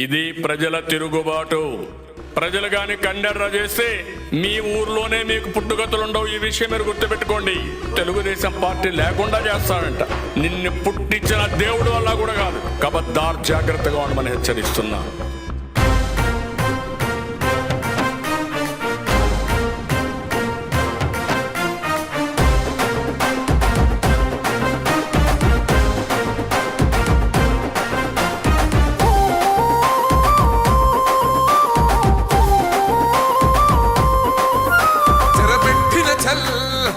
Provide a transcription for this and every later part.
ఇది ప్రజల తిరుగుబాటు. ప్రజలు గాని కండెర్ర చేస్తే మీ ఊర్లోనే మీకు పుట్టుగతులుండవు. ఈ విషయం మీరు గుర్తుపెట్టుకోండి. తెలుగుదేశం పార్టీ లేకుండా చేస్తాడంట. నిన్ను పుట్టించిన దేవుడు వల్ల కూడా కాదు. కబద్దార్, జాగ్రత్తగా ఉండమని హెచ్చరిస్తున్నా.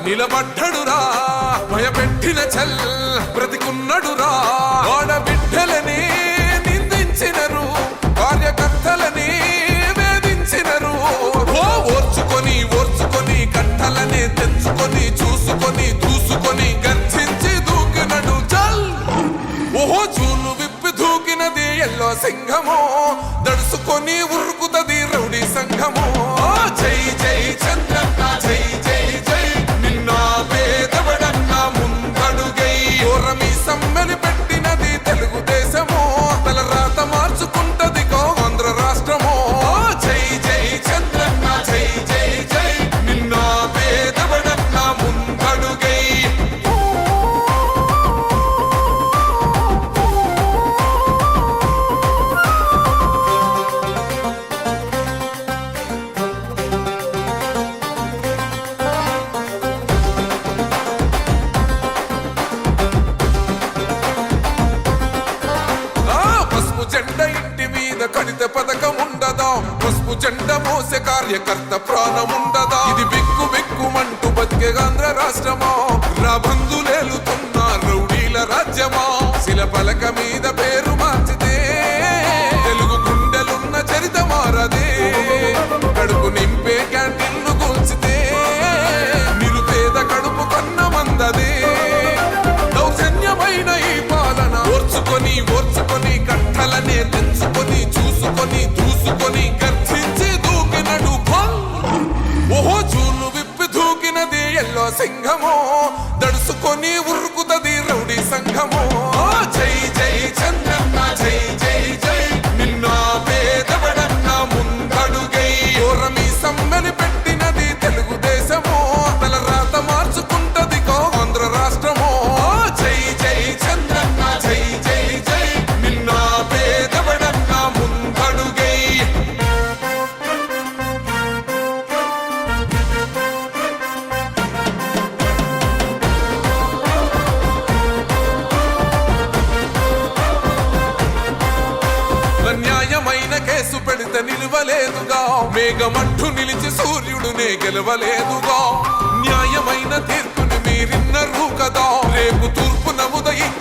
నిలబడ్డడురా భయపెట్టిన చల్ బ్రతికున్నడురా. ఆడబిడ్డలని నిందించినరు, కార్యకర్తలని వేధించినరు. ఓర్చుకొని ఓర్చుకొని కట్టలని తెంచుకొని చూసుకొని దూసుకొని గర్జించి దూకినడు చల్. ఓహో చూలు విప్పి దూకినది ఎల్లో సింహము, దడుసుకొని ఉరుకుతది రౌడీ సంఘము. జై జై చంద్రన్న జై జై జై, నిన్న పేదవడన్న ముందడుగై. ఓరమి సమ్మెలి పెట్టినది తెలుగుదేశము, తల రాత మార్చుకుంటది ఆంధ్ర రాష్ట్రము. జై జై చంద్రన్న జై జై జై, నిన్న పేదవడన్న ముందడుగై. జెండ ఇంటి మీద కడిత పథకం ఉండదా, పసుపు జెండ మోసే కార్యకర్త ప్రాణం ఉండదా. ఇది బిక్కు బిక్కుమంటూ బతికే ఆంధ్ర రాష్ట్రమా, రాబందులేలుతున్న రౌడీల రాజ్యమా. శిల పలక మీద పేరు మార్చితే తెలుగు గుండెలున్న చరిత మారదే. కడుపు నింపే క్యాంటీన్లు కూల్చితే నిరుపేద కడుపు కన్న మందదే. దౌర్జన్యమైన ఈ పాలన ఓర్చుకొని ఓర్చుకొని కట్టలనే తెంచుకొని చూసుకొని దూసుకొని గర్జించి దూకినడు. ఓహో చూలు విప్పి దూకినది ఎల్లో సింహము, దడుసుకొని ఉరుకుతది రౌడీ సంఘము. జై జై చంద్రన్న జై జై జై, నిన్న పేదవడన్న ముందడుగై. ఓరమి సమ్మెలి పెట్టినది తెలుగుదేశము, తల రాత మార్చుకుంటది ఆంధ్ర రాష్ట్రము. జై జై చంద్రన్న జై జై జై, నిన్న పేదవడన్న ముందడుగై. న్యాయమైన కేసు పెడితే నిలవలేదుగా, మేఘమంటూ నిలిచి సూర్యుడునే గెలవలేదుగా. న్యాయమైన తీర్పుని మీరిన్నరు కదా, రేపు తూర్పు నముదయించ